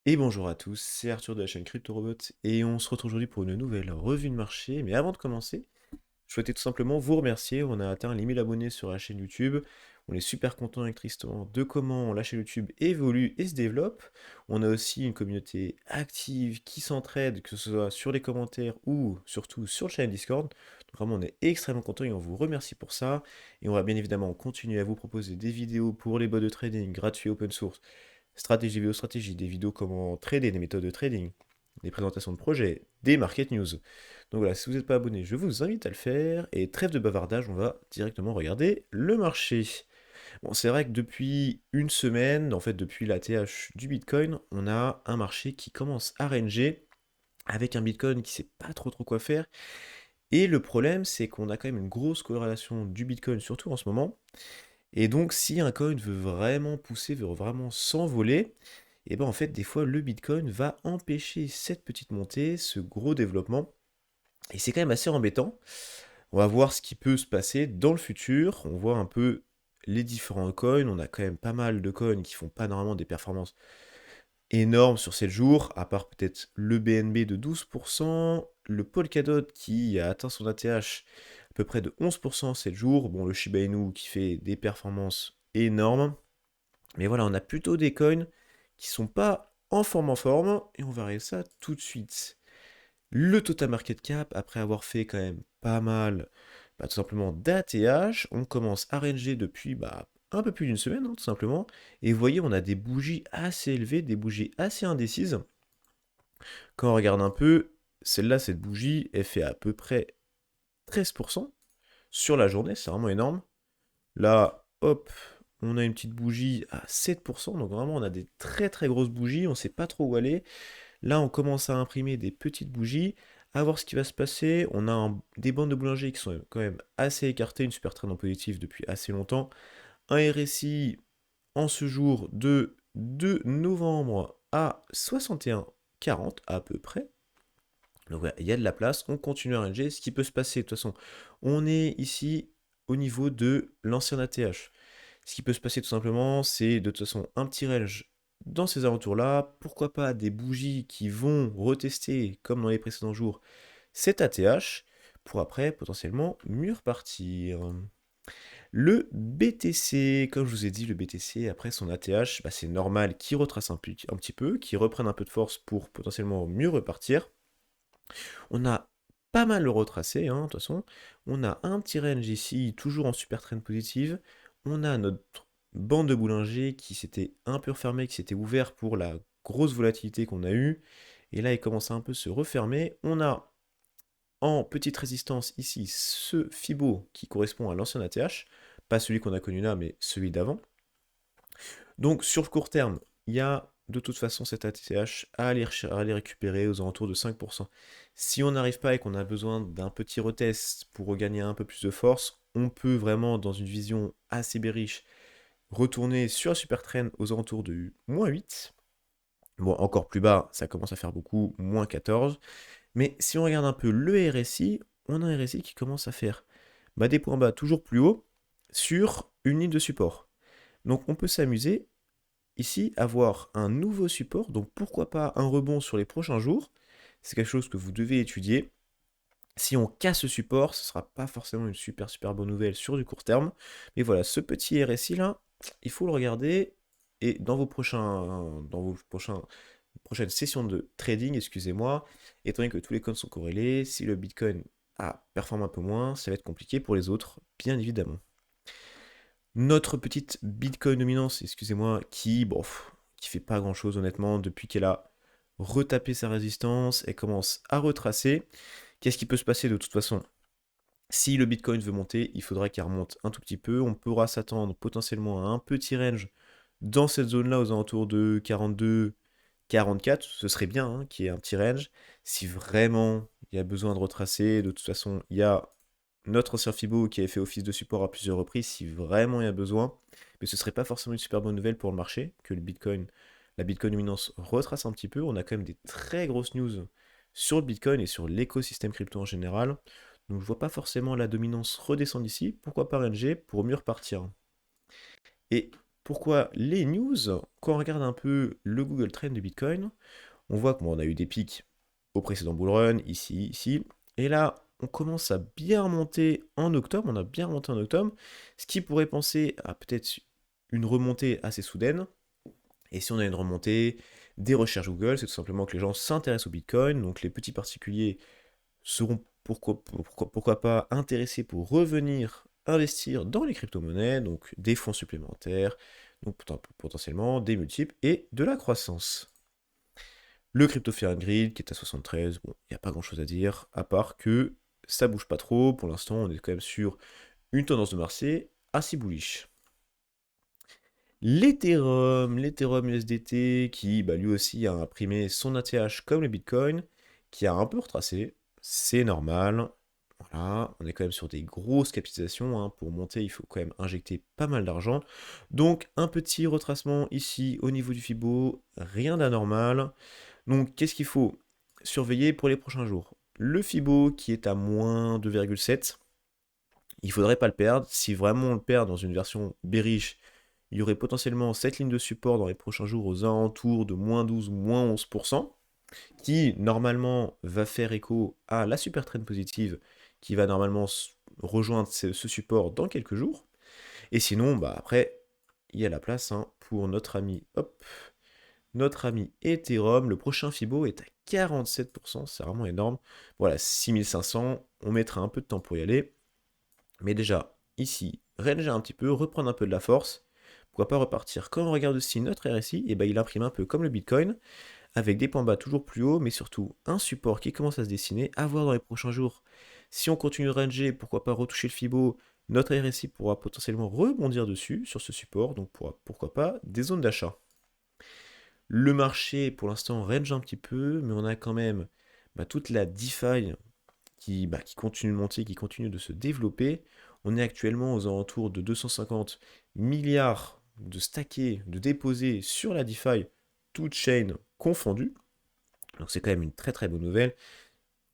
Et bonjour à tous, c'est Arthur de la chaîne CryptoRobot et on se retrouve aujourd'hui pour une nouvelle revue de marché. Mais avant de commencer, je souhaitais tout simplement vous remercier. On a atteint les 1000 abonnés sur la chaîne YouTube. On est super content avec Tristan de comment la chaîne YouTube évolue et se développe. On a aussi une communauté active qui s'entraide, que ce soit sur les commentaires ou surtout sur le channel Discord. Donc vraiment, on est extrêmement content et on vous remercie pour ça. Et on va bien évidemment continuer à vous proposer des vidéos pour les bots de trading gratuits open source, stratégie vidéo stratégie, des vidéos comment trader, des méthodes de trading, des présentations de projets, des market news. Donc voilà, si vous n'êtes pas abonné, je vous invite à le faire. Et trêve de bavardage, on va directement regarder le marché. Bon, c'est vrai que depuis une semaine, en fait depuis la TH du Bitcoin, on a un marché qui commence à ranger avec un Bitcoin qui sait pas trop quoi faire. Et le problème, c'est qu'on a quand même une grosse corrélation du Bitcoin, surtout en ce moment. Et donc, si un coin veut vraiment pousser, veut vraiment s'envoler, et ben en fait, des fois, le Bitcoin va empêcher cette petite montée, ce gros développement. Et c'est quand même assez embêtant. On va voir ce qui peut se passer dans le futur. On voit un peu les différents coins. On a quand même pas mal de coins qui font pas normalement des performances énormes sur 7 jours, à part peut-être le BNB de 12%, le Polkadot qui a atteint son ATH à peu près de 11% en 7 jours, bon, le Shiba Inu qui fait des performances énormes. Mais voilà, on a plutôt des coins qui sont pas en forme, et on va regarder ça tout de suite. Le total market cap, après avoir fait quand même pas mal, tout simplement d'ATH, on commence à ranger depuis un peu plus d'une semaine, hein, tout simplement. Et vous voyez, on a des bougies assez élevées, des bougies assez indécises. Quand on regarde un peu, celle-là, cette bougie, elle fait à peu près 13% sur la journée, c'est vraiment énorme. Là, hop, on a une petite bougie à 7%, donc vraiment on a des très grosses bougies, on ne sait pas trop où aller. Là, on commence à imprimer des petites bougies, à voir ce qui va se passer. On a des bandes de boulanger qui sont quand même assez écartées, une super trend en positif depuis assez longtemps. Un RSI en ce jour de 2 novembre à 61,40 à peu près. Donc voilà, il y a de la place, on continue à ranger. Ce qui peut se passer, de toute façon, on est ici au niveau de l'ancien ATH. Ce qui peut se passer tout simplement, c'est de toute façon un petit range dans ces alentours-là. Pourquoi pas des bougies qui vont retester, comme dans les précédents jours, cet ATH pour après potentiellement mieux repartir. Le BTC, comme je vous ai dit, le BTC après son ATH, c'est normal qu'il retrace un petit peu, qu'il reprenne un peu de force pour potentiellement mieux repartir. On a pas mal retracé, hein, de toute façon. On a un petit range ici, toujours en super trend positive. On a notre bande de Boulanger qui s'était un peu refermée, qui s'était ouvert pour la grosse volatilité qu'on a eue. Et là, il commence à un peu se refermer. On a en petite résistance ici ce Fibo qui correspond à l'ancien ATH. Pas celui qu'on a connu là, mais celui d'avant. Donc sur le court terme, il y a de toute façon cet ATH à aller récupérer aux alentours de 5%. Si on n'arrive pas et qu'on a besoin d'un petit retest pour regagner un peu plus de force, on peut vraiment, dans une vision assez bearish, retourner sur la super trend aux alentours de -8. Bon, encore plus bas, ça commence à faire beaucoup, -14. Mais si on regarde un peu le RSI, on a un RSI qui commence à faire des points bas toujours plus hauts sur une ligne de support. Donc on peut s'amuser ici avoir un nouveau support, donc pourquoi pas un rebond sur les prochains jours. C'est quelque chose que vous devez étudier. Si on casse ce support, ce ne sera pas forcément une super bonne nouvelle sur du court terme. Mais voilà, ce petit RSI là, il faut le regarder. Et dans vos prochaines sessions de trading, excusez-moi, étant donné que tous les coins sont corrélés, si le Bitcoin performe un peu moins, ça va être compliqué pour les autres, bien évidemment. Notre petite Bitcoin dominance, excusez-moi, qui fait pas grand-chose honnêtement depuis qu'elle a retapé sa résistance, elle commence à retracer. Qu'est-ce qui peut se passer de toute façon? Si le Bitcoin veut monter, il faudra qu'il remonte un tout petit peu. On pourra s'attendre potentiellement à un petit range dans cette zone-là aux alentours de 42, 44. Ce serait bien qu'il y ait un petit range. Si vraiment il y a besoin de retracer, de toute façon, il y a notre ancien Fibo qui avait fait office de support à plusieurs reprises si vraiment il y a besoin. Mais ce serait pas forcément une super bonne nouvelle pour le marché que la Bitcoin dominance retrace un petit peu. On a quand même des très grosses news sur le Bitcoin et sur l'écosystème crypto en général. Donc je vois pas forcément la dominance redescendre ici. Pourquoi pas ranger pour mieux repartir. Et Pourquoi les news? Quand on regarde un peu le Google Trend de Bitcoin, on voit qu'on a eu des pics au précédent bull run, ici, ici. Et là, on commence à bien remonter en octobre. On a bien remonté en octobre. Ce qui pourrait penser à peut-être une remontée assez soudaine. Et si on a une remontée, des recherches Google, c'est tout simplement que les gens s'intéressent au Bitcoin. Donc les petits particuliers seront pourquoi pas intéressés pour revenir investir dans les crypto-monnaies, donc des fonds supplémentaires, donc potentiellement des multiples et de la croissance. Le crypto fear and greed qui est à 73, bon, il n'y a pas grand chose à dire, à part que ça bouge pas trop. Pour l'instant, on est quand même sur une tendance de marché assez bullish. L'Ethereum USDT qui lui aussi a imprimé son ATH comme le Bitcoin, qui a un peu retracé, c'est normal. Voilà, on est quand même sur des grosses capitalisations, hein. Pour monter, il faut quand même injecter pas mal d'argent. Donc un petit retracement ici au niveau du Fibo, rien d'anormal. Donc qu'est-ce qu'il faut surveiller pour les prochains jours? Le Fibo qui est à moins 2,7, il faudrait pas le perdre. Si vraiment on le perd dans une version bearish, il y aurait potentiellement cette ligne de support dans les prochains jours aux alentours de moins 12, moins 11%, qui normalement va faire écho à la super trend positive qui va normalement rejoindre ce support dans quelques jours. Et sinon, après, il y a la place, hein, pour notre ami Ethereum. Le prochain Fibo est à 47%, c'est vraiment énorme. Voilà, 6500, on mettra un peu de temps pour y aller. Mais déjà, ici, ranger un petit peu, reprendre un peu de la force. Pourquoi pas repartir? Quand on regarde aussi notre RSI, et il imprime un peu comme le Bitcoin, avec des points bas toujours plus hauts, mais surtout un support qui commence à se dessiner, à voir dans les prochains jours. Si on continue de ranger, pourquoi pas retoucher le Fibo, notre RSI pourra potentiellement rebondir dessus, sur ce support, donc pourquoi pas des zones d'achat. Le marché, pour l'instant, range un petit peu, mais on a quand même toute la DeFi qui continue de monter, qui continue de se développer. On est actuellement aux alentours de 250 milliards de stackés, de déposés sur la DeFi, toutes chain confondues. Donc c'est quand même une très très bonne nouvelle.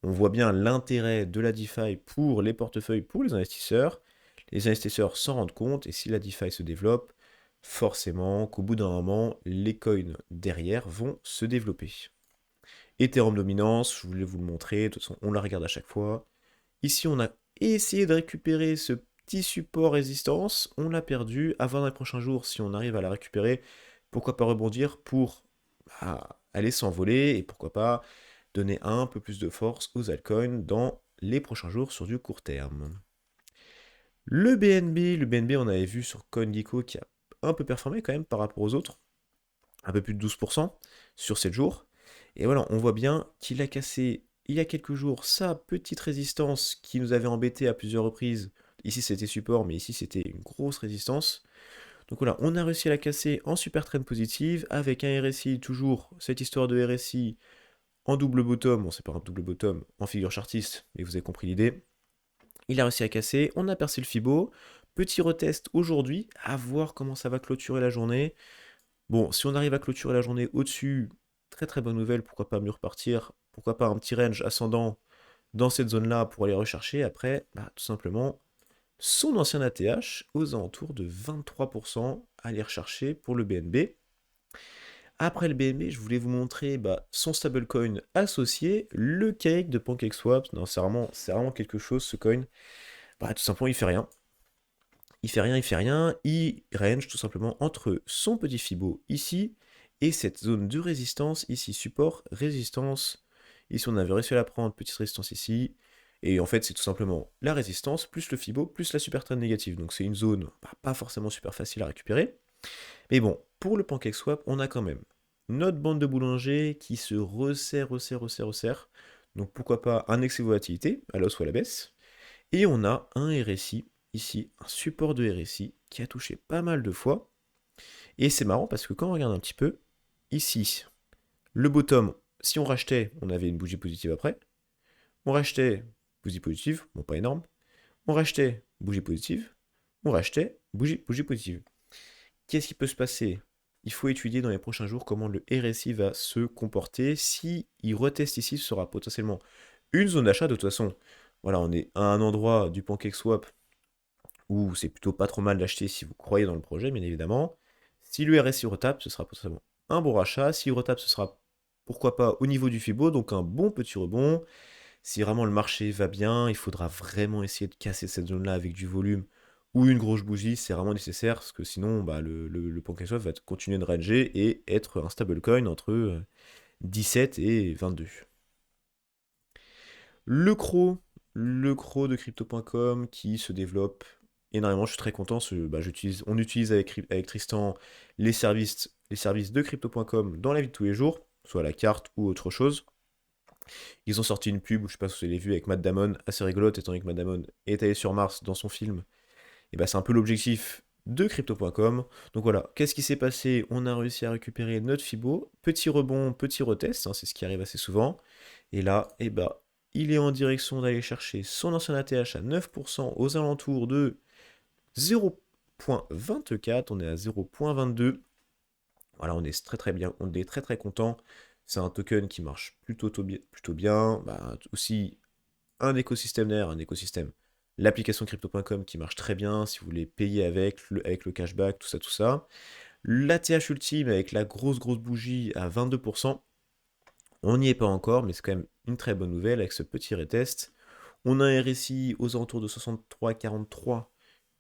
On voit bien l'intérêt de la DeFi pour les portefeuilles, pour les investisseurs. Les investisseurs s'en rendent compte et si la DeFi se développe, forcément qu'au bout d'un moment, les coins derrière vont se développer. Ethereum dominance, je voulais vous le montrer, de toute façon on la regarde à chaque fois. Ici on a essayé de récupérer ce petit support résistance, on l'a perdu. À voir dans les prochains jours si on arrive à la récupérer, pourquoi pas rebondir pour aller s'envoler et pourquoi pas donner un peu plus de force aux altcoins dans les prochains jours sur du court terme. Le BNB on avait vu sur CoinGecko qui a un peu performé quand même par rapport aux autres, un peu plus de 12% sur 7 jours. Et voilà, on voit bien qu'il a cassé il y a quelques jours sa petite résistance qui nous avait embêté à plusieurs reprises. Ici c'était support, mais ici c'était une grosse résistance. Donc voilà, on a réussi à la casser en super trend positive avec un RSI, toujours cette histoire de RSI en double bottom. Bon, c'est pas un double bottom en figure chartiste, mais vous avez compris l'idée. Il a réussi à casser, on a percé le Fibo. Petit retest aujourd'hui, à voir comment ça va clôturer la journée. Bon, si on arrive à clôturer la journée au-dessus, très très bonne nouvelle, pourquoi pas mieux repartir, pourquoi pas un petit range ascendant dans cette zone-là pour aller rechercher après, tout simplement, son ancien ATH aux alentours de 23% à aller rechercher pour le BNB. Après le BNB, je voulais vous montrer son stablecoin associé, le cake de PancakeSwap. Non, c'est vraiment quelque chose ce coin. Tout simplement, il fait rien. Il fait rien, il fait rien. Il range tout simplement entre son petit Fibo ici et cette zone de résistance ici, support, résistance. Ici, on avait réussi à la prendre, petite résistance ici. Et en fait, c'est tout simplement la résistance, plus le Fibo, plus la super trend négative. Donc c'est une zone pas forcément super facile à récupérer. Mais bon, pour le PancakeSwap, on a quand même notre bande de boulanger qui se resserre, resserre, resserre, resserre. Donc pourquoi pas un excès de volatilité, à la hausse ou à la baisse. Et on a un RSI, ici, un support de RSI qui a touché pas mal de fois. Et c'est marrant parce que quand on regarde un petit peu, ici, le bottom, si on rachetait, on avait une bougie positive après. On rachetait, bougie positive, bon pas énorme. On rachetait, bougie positive. On rachetait, bougie positive. Qu'est-ce qui peut se passer? Il faut étudier dans les prochains jours comment le RSI va se comporter. Si il reteste ici, ce sera potentiellement une zone d'achat. De toute façon, voilà, on est à un endroit du PancakeSwap où c'est plutôt pas trop mal d'acheter si vous croyez dans le projet, bien évidemment. Si le RSI retape, ce sera potentiellement un bon rachat. S'il retape, ce sera pourquoi pas au niveau du FIBO, donc un bon petit rebond. Si vraiment le marché va bien, il faudra vraiment essayer de casser cette zone-là avec du volume ou une grosse bougie, c'est vraiment nécessaire, parce que sinon, bah, le PancakeSwap va continuer de ranger et être un stablecoin entre 17 et 22. Le CRO, le CRO de crypto.com qui se développe énormément, je suis très content, bah, on utilise avec Tristan les services de crypto.com dans la vie de tous les jours, soit la carte ou autre chose. Ils ont sorti une pub, je ne sais pas si vous l'avez vu, avec Matt Damon, assez rigolote, étant donné que Matt Damon est allé sur Mars dans son film. Et bah c'est un peu l'objectif de crypto.com. Donc voilà, qu'est-ce qui s'est passé? On a réussi à récupérer notre Fibo. Petit rebond, petit retest, hein, c'est ce qui arrive assez souvent. Et là, et bah, il est en direction d'aller chercher son ancien ATH à 9% aux alentours de 0,24. On est à 0,22. Voilà, on est très très bien, on est très très content. C'est un token qui marche plutôt bien. Bah, aussi un écosystème derrière, un écosystème. L'application crypto.com qui marche très bien si vous voulez payer avec le cashback, tout ça, tout ça. L'ATH Ultime avec la grosse bougie à 22%. On n'y est pas encore, mais c'est quand même une très bonne nouvelle avec ce petit retest. On a un RSI aux alentours de 63,43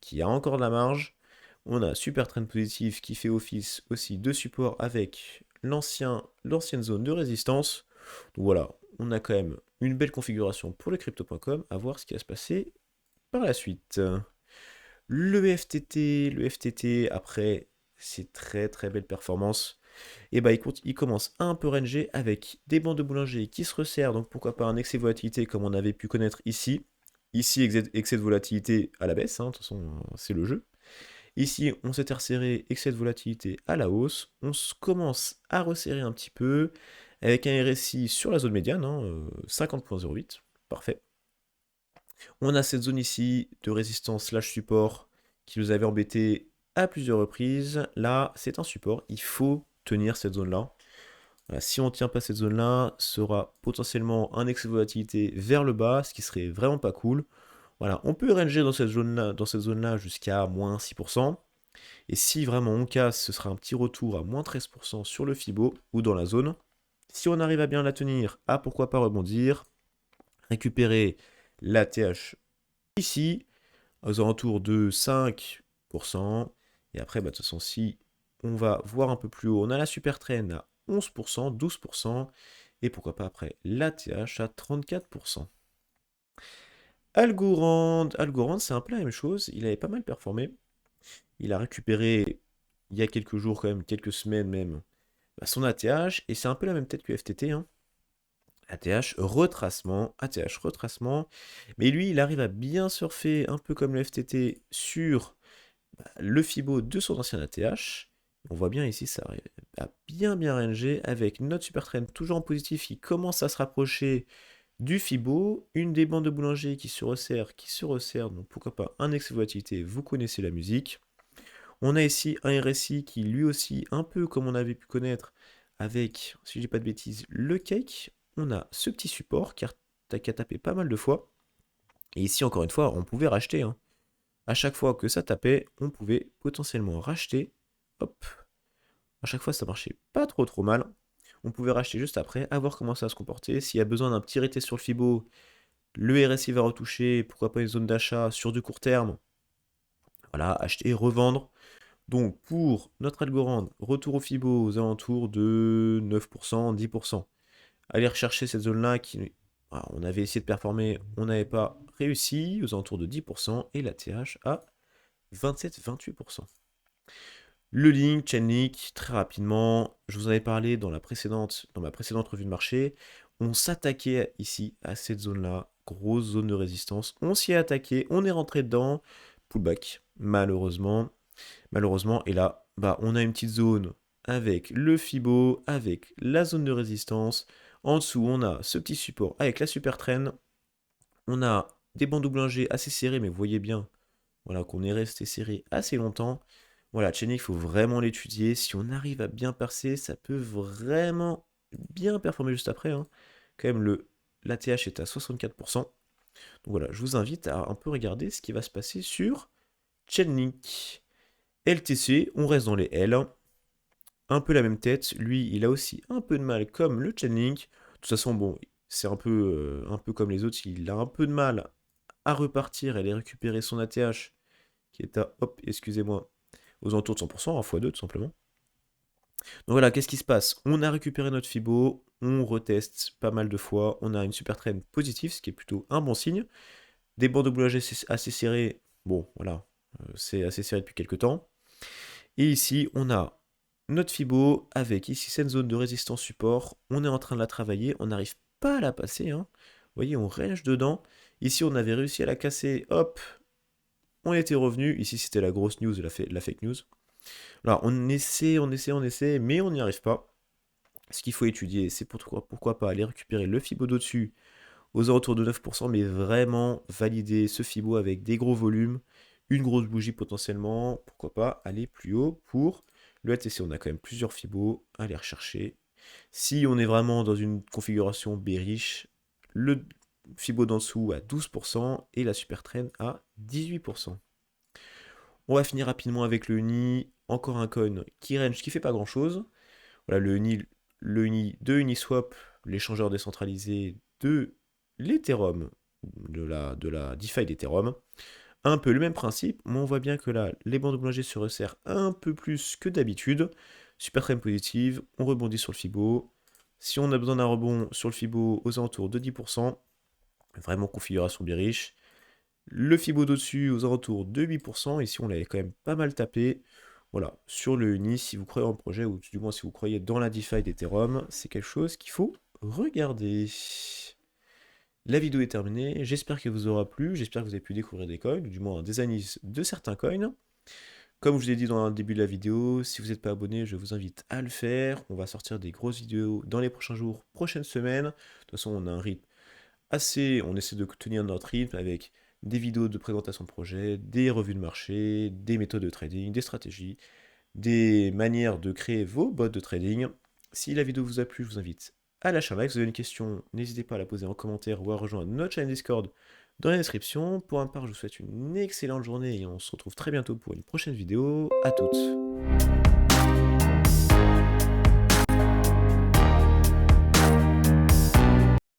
qui a encore de la marge. On a un super trend positif qui fait office aussi de support avec l'ancienne zone de résistance. Donc voilà, on a quand même une belle configuration pour le crypto.com, à voir ce qui va se passer par la suite. Le FTT, après ces très très belles performances, et bah il commence à un peu ranger avec des bandes de boulanger qui se resserrent, donc pourquoi pas un excès de volatilité comme on avait pu connaître ici. Ici, excès de volatilité à la baisse, hein, de toute façon, c'est le jeu. Ici, on s'était resserré, excès de volatilité à la hausse. Commence à resserrer un petit peu, avec un RSI sur la zone médiane, hein, 50,08. Parfait. On a cette zone ici de résistance slash support qui nous avait embêté à plusieurs reprises. Là, c'est un support. Il faut tenir cette zone-là. Voilà, si on ne tient pas cette zone-là, sera potentiellement un excès de volatilité vers le bas, ce qui serait vraiment pas cool. Voilà, on peut ranger dans cette zone-là jusqu'à moins 6%. Et si vraiment on casse, ce sera un petit retour à moins 13% sur le Fibo ou dans la zone. Si on arrive à bien la tenir, pourquoi pas rebondir, récupérer la TH ici, aux alentours de 5%. Et après, bah, de toute façon, si on va voir un peu plus haut, on a la super train à 11%, 12%, et pourquoi pas après la TH à 34%. Algorand, c'est un peu la même chose, il avait pas mal performé. Il a récupéré, il y a quelques jours quand même, quelques semaines même, bah, son ATH, et c'est un peu la même tête que FTT, hein. ATH retracement, mais lui il arrive à bien surfer, un peu comme le FTT, sur le Fibo de son ancien ATH. On voit bien ici, ça a bien rangé, avec notre super trend toujours en positif, qui commence à se rapprocher du Fibo, une des bandes de boulanger qui se resserre, donc pourquoi pas un excès de volatilité, vous connaissez la musique. On a ici un RSI qui lui aussi, un peu comme on avait pu connaître avec, si je dis pas de bêtises, le cake. On a ce petit support qui a tapé pas mal de fois. Et ici, encore une fois, on pouvait racheter, hein. À chaque fois que ça tapait, on pouvait potentiellement racheter. Hop. À chaque fois, ça marchait pas trop mal. On pouvait racheter juste après, à voir comment ça va se comporter. S'il y a besoin d'un petit retest sur le Fibo, le RSI va retoucher, pourquoi pas une zone d'achat sur du court terme. Voilà, acheter, revendre. Donc pour notre Algorand, retour au Fibo aux alentours de 9%, 10%. Aller rechercher cette zone-là qui... voilà, on avait essayé de performer, on n'avait pas réussi, aux alentours de 10%, et la TH à 27-28%. Le link, Chainlink, très rapidement, je vous en avais parlé dans ma précédente revue de marché, on s'attaquait ici à cette zone-là, grosse zone de résistance, on s'y est attaqué, on est rentré dedans, pullback, malheureusement, et là, bah, on a une petite zone avec le Fibo, avec la zone de résistance, en dessous on a ce petit support avec la super traîne, on a des bandes doublingées assez serrées, mais vous voyez bien, voilà, qu'on est resté serré assez longtemps. Voilà, Chainlink, il faut vraiment l'étudier. Si on arrive à bien percer, ça peut vraiment bien performer juste après, hein. Quand même, l'ATH est à 64%. Donc voilà, je vous invite à un peu regarder ce qui va se passer sur Chainlink. LTC, on reste dans les L. un peu la même tête. Lui, il a aussi un peu de mal comme le Chainlink. De toute façon, bon, c'est un peu comme les autres. Il a un peu de mal à repartir et aller récupérer son ATH qui est à, hop, excusez-moi, aux alentours de 100%, en x2 tout simplement. Donc voilà, qu'est-ce qui se passe? On a récupéré notre Fibo, on reteste pas mal de fois, on a une super trend positive, ce qui est plutôt un bon signe. Des bandes de boulanger assez serrées, bon voilà, c'est assez serré depuis quelques temps. Et ici, on a notre Fibo avec ici cette zone de résistance support. On est en train de la travailler, on n'arrive pas à la passer, hein. Vous voyez, on range dedans. Ici, on avait réussi à la casser, hop, on était revenu. Ici, c'était la grosse news, la fake news. Alors, on essaie, mais on n'y arrive pas. Ce qu'il faut étudier, c'est pourquoi pas aller récupérer le Fibo d'au-dessus aux alentours de 9%, mais vraiment valider ce Fibo avec des gros volumes, une grosse bougie potentiellement, pourquoi pas aller plus haut pour le LTC. On a quand même plusieurs Fibos à aller rechercher. Si on est vraiment dans une configuration bearish, le Fibo d'en dessous à 12% et la super trend à 18%. On va finir rapidement avec le Uni, encore un coin qui range, qui fait pas grand chose. Voilà, le Uni de Uniswap, l'échangeur décentralisé de l'Ethereum, de la DeFi d'Ethereum. Un peu le même principe, mais on voit bien que là, les bandes boulangers se resserrent un peu plus que d'habitude. Super trend positive, on rebondit sur le Fibo. Si on a besoin d'un rebond sur le Fibo aux alentours de 10%, vraiment configuration bearish. Le Fibo d'au-dessus aux alentours de 8%, ici on l'avait quand même pas mal tapé. Voilà, sur le Uni, si vous croyez en projet, ou du moins si vous croyez dans la DeFi d'Ethereum, c'est quelque chose qu'il faut regarder. La vidéo est terminée, j'espère qu'elle vous aura plu, j'espère que vous avez pu découvrir des coins, ou du moins des analyses de certains coins. Comme je vous l'ai dit dans le début de la vidéo, si vous n'êtes pas abonné, je vous invite à le faire. On va sortir des grosses vidéos dans les prochains jours, prochaines semaines. De toute façon, on a un rythme on essaie de tenir notre rythme avec des vidéos de présentation de projet, des revues de marché, des méthodes de trading, des stratégies, des manières de créer vos bots de trading. Si la vidéo vous a plu, je vous invite à lâcher un like. Si vous avez une question, n'hésitez pas à la poser en commentaire ou à rejoindre notre chaîne Discord dans la description. Pour ma part, je vous souhaite une excellente journée et on se retrouve très bientôt pour une prochaine vidéo. À toutes.